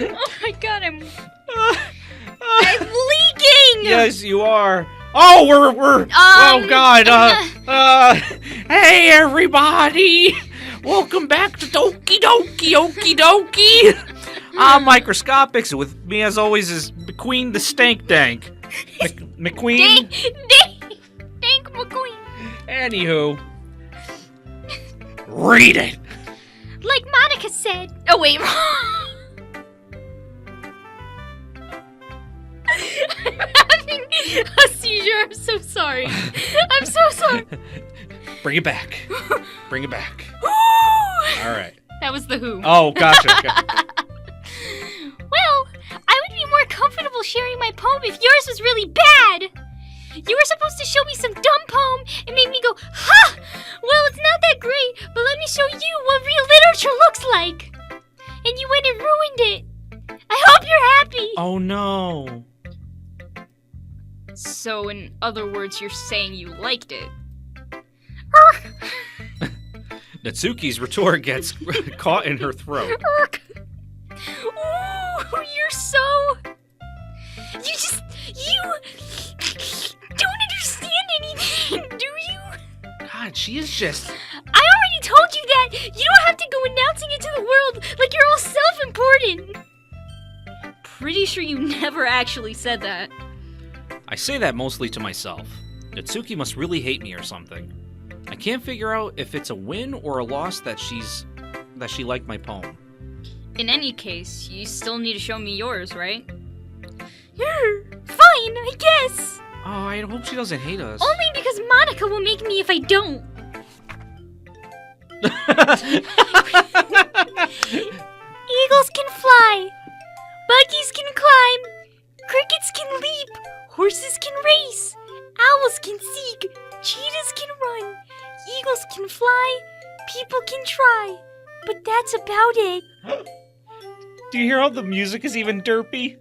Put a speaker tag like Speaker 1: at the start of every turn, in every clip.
Speaker 1: Oh my god, I'm leaking!
Speaker 2: Yes, you are. Oh, we're oh god. Hey everybody. Welcome back to Doki Okie Dokie. I'm Microscopics, and with me as always is McQueen the Stank Dank. McQueen?
Speaker 1: Dank McQueen.
Speaker 2: Anywho. Read it.
Speaker 1: Like Monica said. Oh wait. I'm having a seizure. I'm so sorry. I'm so sorry.
Speaker 2: Bring it back. Bring it back. All right.
Speaker 1: That was the Who.
Speaker 2: Oh, gotcha.
Speaker 1: Well, I would be more comfortable sharing my poem if yours was really bad. You were supposed to show me some dumb poem and make me go, ha! Well, it's not that great, but let me show you what real literature looks like. And you went and ruined it. I hope you're happy.
Speaker 2: Oh, no.
Speaker 1: So, in other words, you're saying you liked it.
Speaker 2: Natsuki's retort gets caught in her throat.
Speaker 1: Ooh, you're so... You don't understand anything, do you?
Speaker 2: God, she is just...
Speaker 1: I already told you that. You don't have to go announcing it to the world like you're all self-important. Pretty sure you never actually said that.
Speaker 2: I say that mostly to myself. Natsuki must really hate me or something. I can't figure out if it's a win or a loss that she liked my poem.
Speaker 1: In any case, you still need to show me yours, right? Fine, I guess.
Speaker 2: Oh, I hope she doesn't hate us.
Speaker 1: Only because Monica will make me if I don't. Eagles can fly. Buggies can climb. Crickets can leap. Horses can race. Owls can seek. Cheetahs can run. Eagles can fly. People can try. But that's about it.
Speaker 2: Do you hear how the music is even derpy?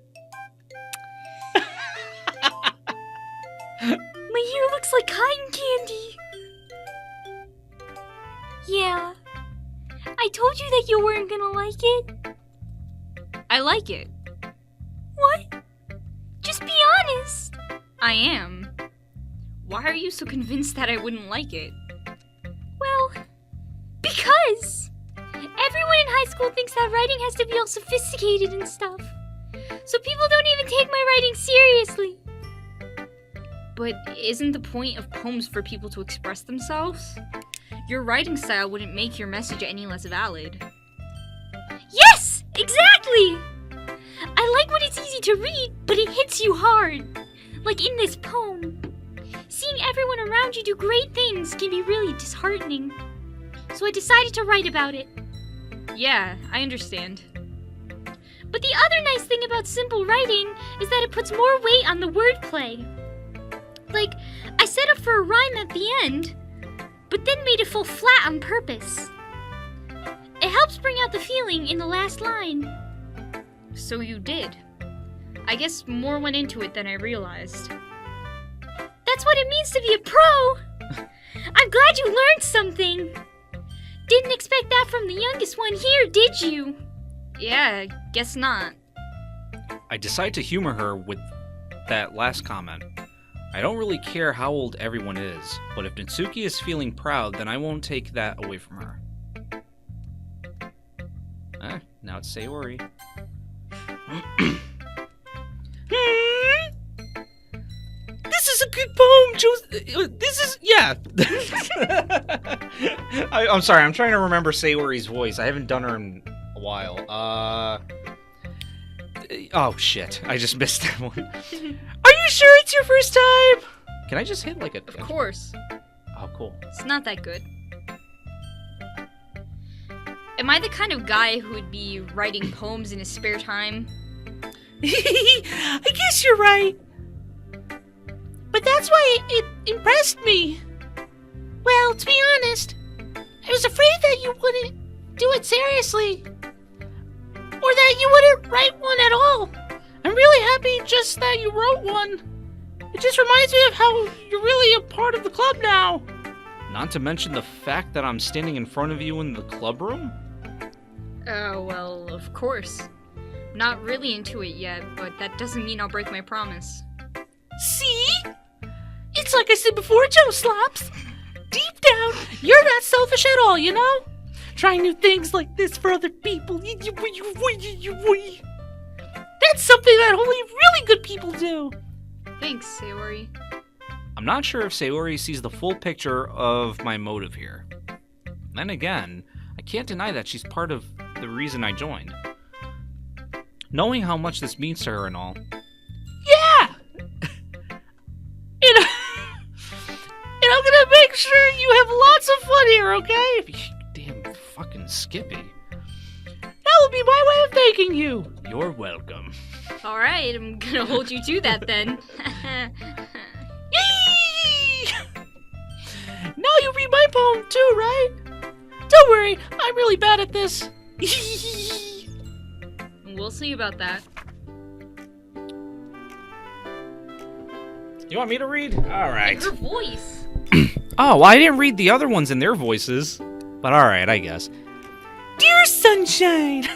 Speaker 1: My hair looks like cotton candy. Yeah. I told you that you weren't gonna like it. I like it. What? Just be honest. I am. Why are you so convinced that I wouldn't like it? Well, because everyone in high school thinks that writing has to be all sophisticated and stuff. So people don't even take my writing seriously. But isn't the point of poems for people to express themselves? Your writing style wouldn't make your message any less valid. Yes! Exactly! I like when it's easy to read, but it hits you hard. Like in this poem. Seeing everyone around you do great things can be really disheartening. So I decided to write about it. Yeah, I understand. But the other nice thing about simple writing is that it puts more weight on the wordplay. Like, I set up for a rhyme at the end, but then made it fall flat on purpose. It helps bring out the feeling in the last line. So you did. I guess more went into it than I realized. That's what it means to be a pro! I'm glad you learned something! Didn't expect that from the youngest one here, did you? Yeah, guess not.
Speaker 2: I decide to humor her with that last comment. I don't really care how old everyone is, but if Natsuki is feeling proud, then I won't take that away from her. Now it's Sayori. This is a good poem, This is, yeah. I'm sorry, I'm trying to remember Sayori's voice. I haven't done her in a while. Oh shit, I just missed that one. Are you sure it's your first time? Can I just hit like a...
Speaker 1: Of course.
Speaker 2: Oh, cool.
Speaker 1: It's not that good. Am I the kind of guy who would be writing poems in his spare time?
Speaker 3: I guess you're right. But that's why it impressed me. Well, to be honest, I was afraid that you wouldn't do it seriously. Or that you wouldn't write one at all. I'm really happy just that you wrote one. It just reminds me of how you're really a part of the club now.
Speaker 2: Not to mention the fact that I'm standing in front of you in the club room?
Speaker 1: Well, of course. Not really into it yet, but that doesn't mean I'll break my promise.
Speaker 3: See? It's like I said before, JoeSlopps. Deep down, you're not selfish at all, you know? Trying new things like this for other people. That's something that only really good people do.
Speaker 1: Thanks, Sayori.
Speaker 2: I'm not sure if Sayori sees the full picture of my motive here. Then again, I can't deny that she's part of the reason I joined. Knowing how much this means to her and all.
Speaker 3: Yeah! And I'm gonna make sure you have lots of fun here, okay?
Speaker 2: Damn fucking Skippy.
Speaker 3: That will be my way of thanking you.
Speaker 2: You're welcome.
Speaker 1: Alright, I'm gonna hold you to that then.
Speaker 3: Yee! Now you read my poem too, right? Don't worry, I'm really bad at this.
Speaker 1: We'll see about that.
Speaker 2: You want me to read? Alright.
Speaker 1: Her voice.
Speaker 2: Oh, well, I didn't read the other ones in their voices. But alright, I guess.
Speaker 3: Dear sunshine,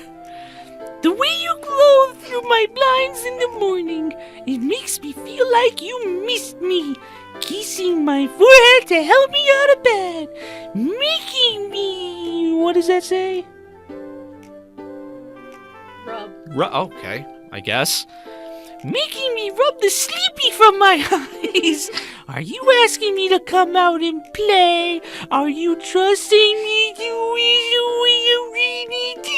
Speaker 3: the way you glow through my blinds in the morning, it makes me feel like you missed me. Kissing my forehead to help me out of bed. Making me... What does that say?
Speaker 1: Rub.
Speaker 2: Okay, I guess.
Speaker 3: Making me rub the sleepy from my eyes. Are you asking me to come out and play? Are you trusting me to you really do?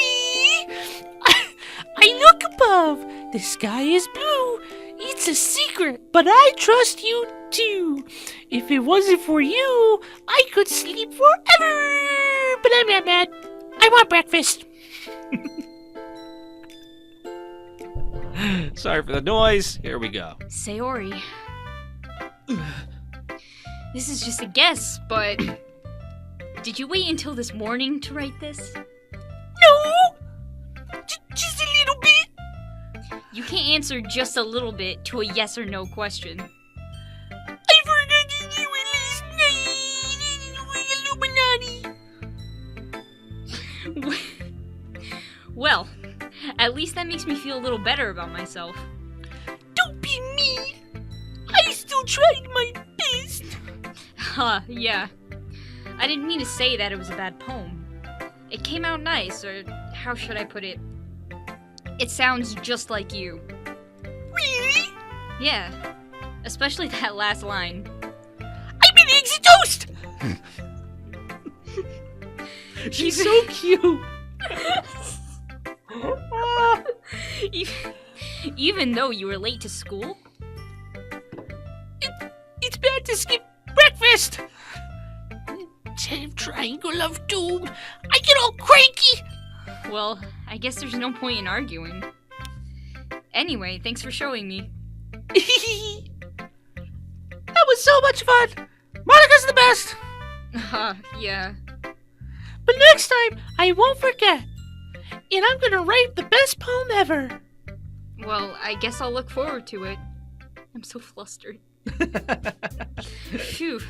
Speaker 3: I look above. The sky is blue. It's a secret, but I trust you too. If it wasn't for you, I could sleep forever. But I'm not mad. I want breakfast.
Speaker 2: Sorry for the noise. Here we go.
Speaker 1: Sayori. This is just a guess, but... Did you wait until this morning to write this?
Speaker 3: No! Just a little bit.
Speaker 1: You can't answer just a little bit to a yes or no question.
Speaker 3: I forgot to do it last night.
Speaker 1: Well, at least that makes me feel a little better about myself.
Speaker 3: Don't be mean. I still tried my best.
Speaker 1: Huh, yeah. I didn't mean to say that it was a bad poem. It came out nice, or how should I put it? It sounds just like you.
Speaker 3: Really?
Speaker 1: Yeah, especially that last line.
Speaker 3: I'm an eggs and toast! She's so cute.
Speaker 1: Even though you were late to school?
Speaker 3: It's bad to skip breakfast. Triangle of doom. I get all cranky.
Speaker 1: Well, I guess there's no point in arguing. Anyway, thanks for showing me.
Speaker 3: That was so much fun. Monica's the best.
Speaker 1: Yeah.
Speaker 3: But next time, I won't forget. And I'm gonna write the best poem ever.
Speaker 1: Well, I guess I'll look forward to it. I'm so flustered. Phew.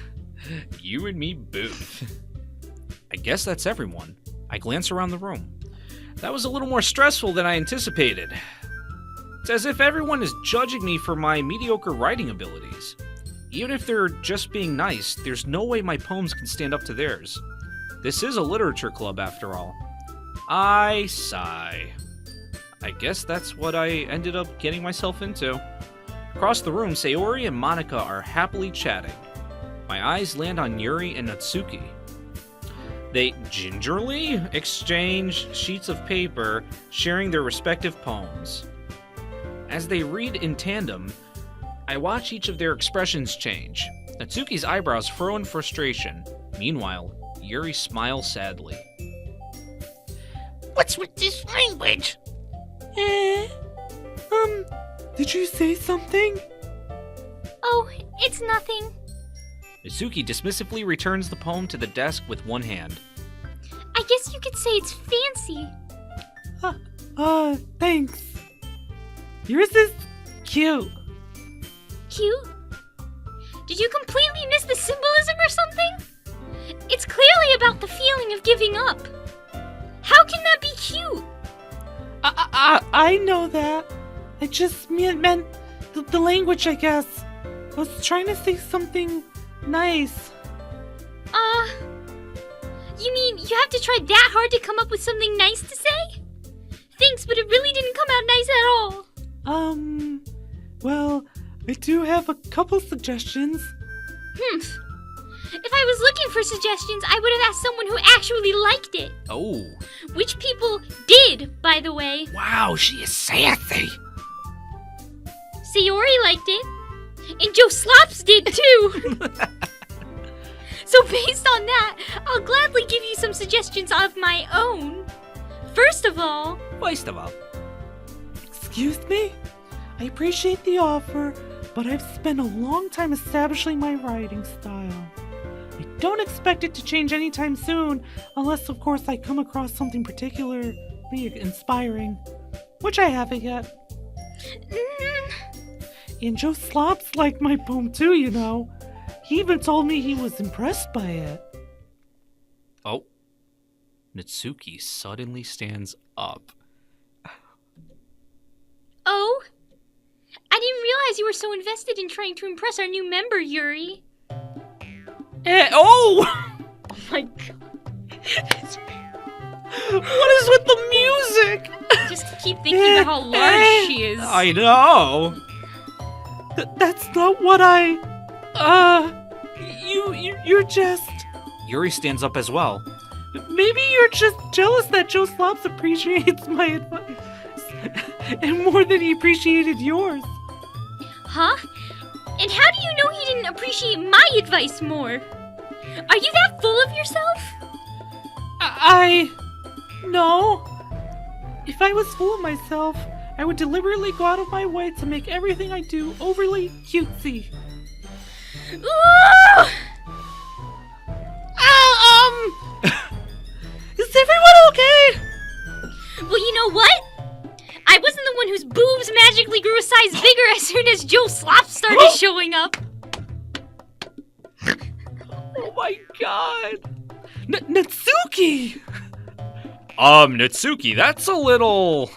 Speaker 2: You and me both. I guess that's everyone. I glance around the room. That was a little more stressful than I anticipated. It's as if everyone is judging me for my mediocre writing abilities. Even if they're just being nice, there's no way my poems can stand up to theirs. This is a literature club, after all. I sigh. I guess that's what I ended up getting myself into. Across the room, Sayori and Monica are happily chatting. My eyes land on Yuri and Natsuki. They gingerly exchange sheets of paper, sharing their respective poems. As they read in tandem, I watch each of their expressions change. Natsuki's eyebrows furrow in frustration. Meanwhile, Yuri smiles sadly.
Speaker 3: What's with this language? Did you say something?
Speaker 1: Oh, it's nothing.
Speaker 2: Natsuki dismissively returns the poem to the desk with one hand.
Speaker 1: I guess you could say it's fancy.
Speaker 3: Thanks. Yours is cute.
Speaker 1: Cute? Did you completely miss the symbolism or something? It's clearly about the feeling of giving up. How can that be cute?
Speaker 3: I know that. I just meant the language, I guess. I was trying to say something nice.
Speaker 1: You mean you have to try that hard to come up with something nice to say? Thanks, but it really didn't come out nice at all.
Speaker 3: Well, I do have a couple suggestions.
Speaker 1: If I was looking for suggestions, I would have asked someone who actually liked it.
Speaker 2: Oh.
Speaker 1: Which people did, by the way.
Speaker 2: Wow, she is sassy.
Speaker 1: Sayori liked it. And JoeSlopps did too. So based on that, I'll gladly give you some suggestions of my own. First of all...
Speaker 3: Excuse me? I appreciate the offer, but I've spent a long time establishing my writing style. I don't expect it to change anytime soon, unless of course I come across something particularly inspiring, which I haven't yet. And JoeSlopps liked my poem too, you know. He even told me he was impressed by it.
Speaker 2: Oh. Natsuki suddenly stands up.
Speaker 1: Oh? I didn't realize you were so invested in trying to impress our new member, Yuri.
Speaker 2: Oh!
Speaker 1: Oh my god.
Speaker 2: What is with the music?
Speaker 1: Just keep thinking about how large she is.
Speaker 2: I know.
Speaker 3: That's not what you're just...
Speaker 2: Yuri stands up as well.
Speaker 3: Maybe you're just jealous that JoeSlopps appreciates my advice. And more than he appreciated yours.
Speaker 1: Huh? And how do you know he didn't appreciate my advice more? Are you that full of yourself?
Speaker 3: No. If I was full of myself, I would deliberately go out of my way to make everything I do overly cutesy.
Speaker 1: Ooh!
Speaker 3: Is everyone okay?
Speaker 1: Well, you know what? I wasn't the one whose boobs magically grew a size bigger as soon as JoeSlopps started showing up.
Speaker 2: Oh my god.
Speaker 3: Natsuki!
Speaker 2: Natsuki, that's a little...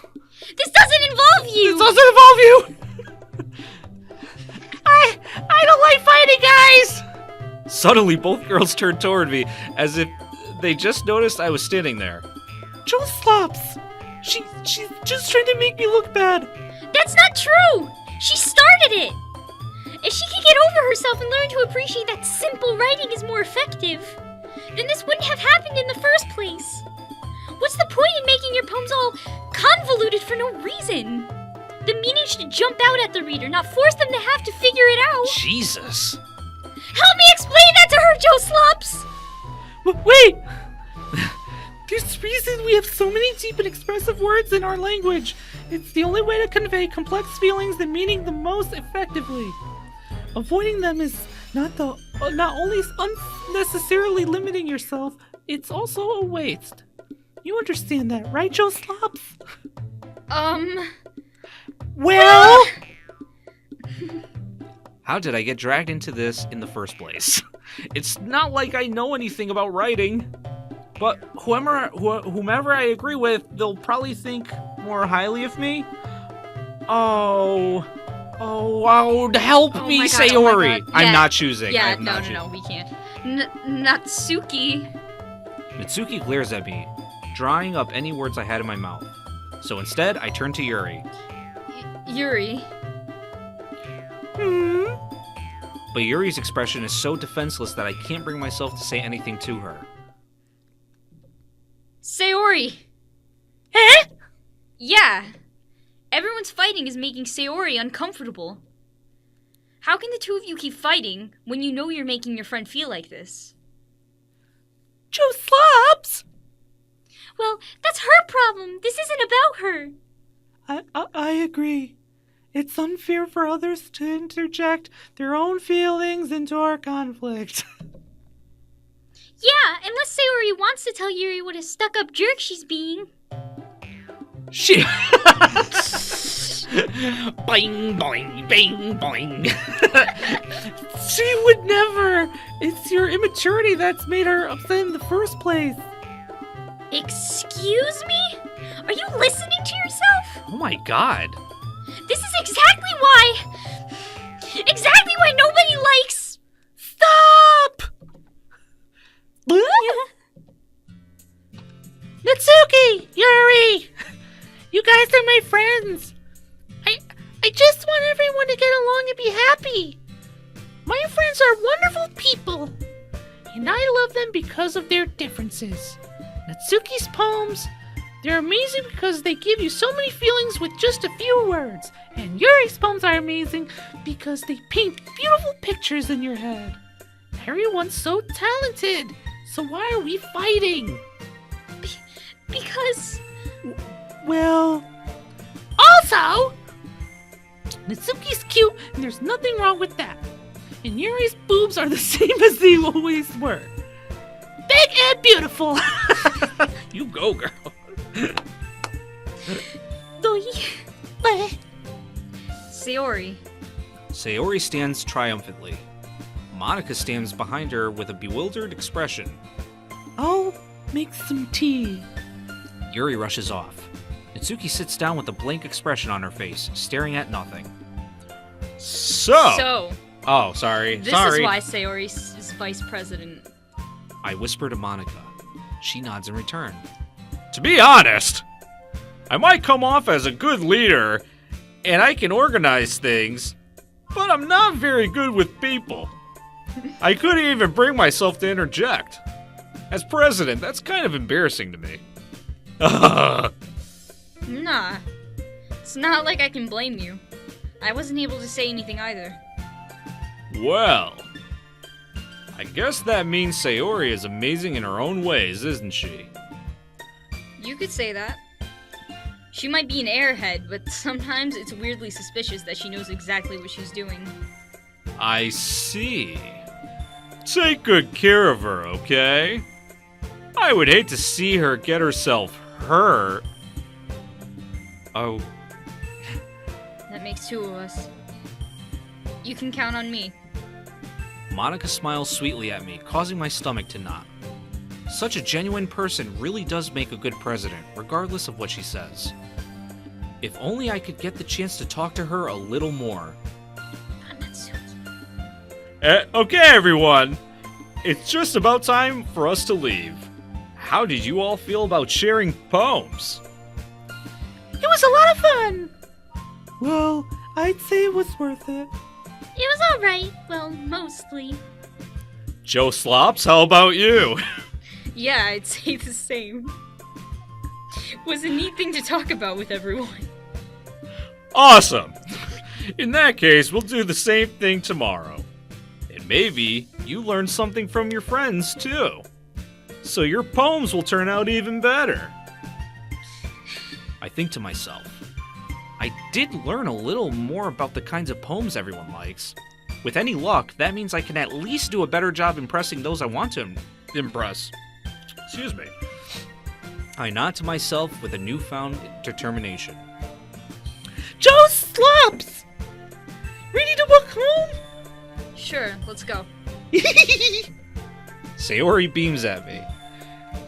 Speaker 1: This doesn't involve you!
Speaker 3: This doesn't involve you! I don't like fighting, guys!
Speaker 2: Suddenly, both girls turned toward me, as if they just noticed I was standing there.
Speaker 3: JoeSlopps! She's just trying to make me look bad.
Speaker 1: That's not true! She started it! If she could get over herself and learn to appreciate that simple writing is more effective, then this wouldn't have happened in the first place. What's the point in making your poems all convoluted for no reason? The meaning should jump out at the reader, not force them to have to figure it out.
Speaker 2: Jesus.
Speaker 1: Help me explain that to her, JoeSlopps!
Speaker 3: Wait! There's reason we have so many deep and expressive words in our language. It's the only way to convey complex feelings and meaning the most effectively. Avoiding them is not only unnecessarily limiting yourself, it's also a waste. You understand that, right, JoeSlopps? Well...
Speaker 2: How did I get dragged into this in the first place? It's not like I know anything about writing. But whomever I agree with, they'll probably think more highly of me. Oh, help me,
Speaker 1: my God,
Speaker 2: Sayori.
Speaker 1: oh my God.
Speaker 2: I'm
Speaker 1: Yeah.
Speaker 2: not choosing.
Speaker 1: Yeah,
Speaker 2: I'm not
Speaker 1: no, we can't. Natsuki.
Speaker 2: Natsuki glares at me, drawing up any words I had in my mouth. So instead, I turn to Yuri.
Speaker 1: Yuri.
Speaker 2: But Yuri's expression is so defenseless that I can't bring myself to say anything to her.
Speaker 1: Sayori. Eh? Yeah. Everyone's fighting is making Sayori uncomfortable. How can the two of you keep fighting when you know you're making your friend feel like this?
Speaker 3: JoeSlopps!
Speaker 1: Well, that's her problem. This isn't about her.
Speaker 3: I agree. It's unfair for others to interject their own feelings into our conflict.
Speaker 1: Yeah, unless Sayori wants to tell Yuri what a stuck-up jerk she's being.
Speaker 2: She... Boing, boing, bing, boing.
Speaker 3: She would never! It's your immaturity that's made her upset in the first place.
Speaker 1: Excuse me? Are you listening to yourself?
Speaker 2: Oh my god.
Speaker 1: This is exactly why nobody likes...
Speaker 3: Stop! Natsuki! Yuri! You guys are my friends. I just want everyone to get along and be happy. My friends are wonderful people, and I love them because of their differences. Natsuki's poems, they're amazing because they give you so many feelings with just a few words. And Yuri's poems are amazing because they paint beautiful pictures in your head. Everyone's so talented, so why are we fighting?
Speaker 1: Because...
Speaker 3: Well... Also, Natsuki's cute, and there's nothing wrong with that. And Yuri's boobs are the same as they always were. Big and beautiful.
Speaker 2: You go, girl.
Speaker 1: Sayori.
Speaker 2: Sayori stands triumphantly. Monica stands behind her with a bewildered expression.
Speaker 3: I'll make some tea.
Speaker 2: Yuri rushes off. Natsuki sits down with a blank expression on her face, staring at nothing. So... Oh, sorry.
Speaker 1: This is why Sayori is vice president.
Speaker 2: I whisper to Monica. She nods in return. To be honest, I might come off as a good leader, and I can organize things, but I'm not very good with people. I couldn't even bring myself to interject. As president, that's kind of embarrassing to me.
Speaker 1: Nah. It's not like I can blame you. I wasn't able to say anything either.
Speaker 2: Well, I guess that means Sayori is amazing in her own ways, isn't she?
Speaker 1: You could say that. She might be an airhead, but sometimes it's weirdly suspicious that she knows exactly what she's doing.
Speaker 2: I see. Take good care of her, okay? I would hate to see her get herself hurt. Oh.
Speaker 1: That makes two of us. You can count on me.
Speaker 2: Monica smiles sweetly at me, causing my stomach to knot. Such a genuine person really does make a good president, regardless of what she says. If only I could get the chance to talk to her a little more. Okay, everyone. It's just about time for us to leave. How did you all feel about sharing poems?
Speaker 3: It was a lot of fun. Well, I'd say it was worth it.
Speaker 1: It was alright. Well, mostly.
Speaker 2: JoeSlopps, how about you?
Speaker 1: Yeah, I'd say the same. Was a neat thing to talk about with everyone.
Speaker 2: Awesome! In that case, we'll do the same thing tomorrow. And maybe you learn something from your friends, too. So your poems will turn out even better. I think to myself, I did learn a little more about the kinds of poems everyone likes. With any luck, that means I can at least do a better job impressing those I want to impress. Excuse me. I nod to myself with a newfound determination.
Speaker 3: JoeSlopps! Ready to walk home?
Speaker 1: Sure, let's go.
Speaker 2: Sayori beams at me.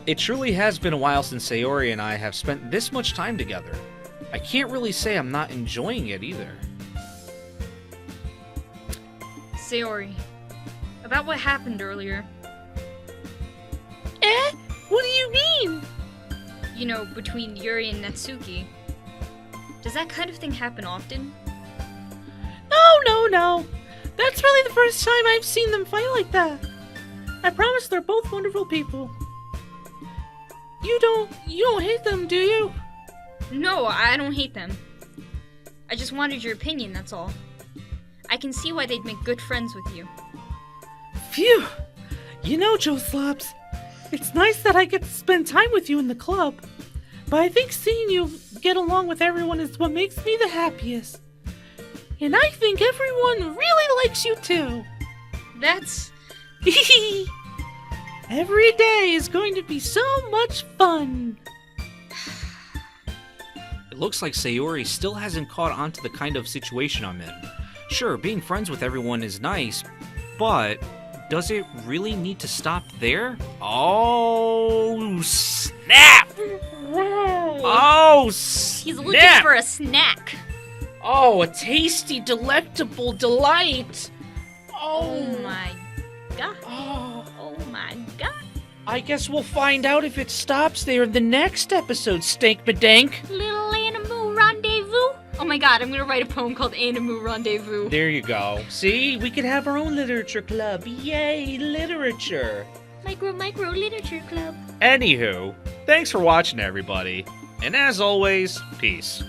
Speaker 2: It truly has been a while since Sayori and I have spent this much time together. I can't really say I'm not enjoying it either.
Speaker 1: Sayori, about what happened earlier.
Speaker 3: What do you mean?
Speaker 1: You know, between Yuri and Natsuki. Does that kind of thing happen often?
Speaker 3: No. That's really the first time I've seen them fight like that. I promise they're both wonderful people. You don't hate them, do you?
Speaker 1: No, I don't hate them. I just wanted your opinion, that's all. I can see why they'd make good friends with you.
Speaker 3: Phew! You know, JoeSlopps, it's nice that I get to spend time with you in the club. But I think seeing you get along with everyone is what makes me the happiest. And I think everyone really likes you too.
Speaker 1: That's...
Speaker 3: Every day is going to be so much fun.
Speaker 2: It looks like Sayori still hasn't caught on to the kind of situation I'm in. Sure, being friends with everyone is nice, but does it really need to stop there? Oh, snap! Oh,
Speaker 1: He's looking
Speaker 2: snap.
Speaker 1: for a snack.
Speaker 2: Oh, a tasty, delectable delight.
Speaker 1: Oh my god.
Speaker 2: Oh.
Speaker 1: Oh my god.
Speaker 2: I guess we'll find out if it stops there in the next episode, Stank Badank.
Speaker 1: Little animal rendezvous. Oh my god, I'm gonna write a poem called Animal Rendezvous.
Speaker 2: There you go. See, we could have our own literature club. Yay, literature.
Speaker 1: Micro literature club.
Speaker 2: Anywho, thanks for watching, everybody. And as always, peace.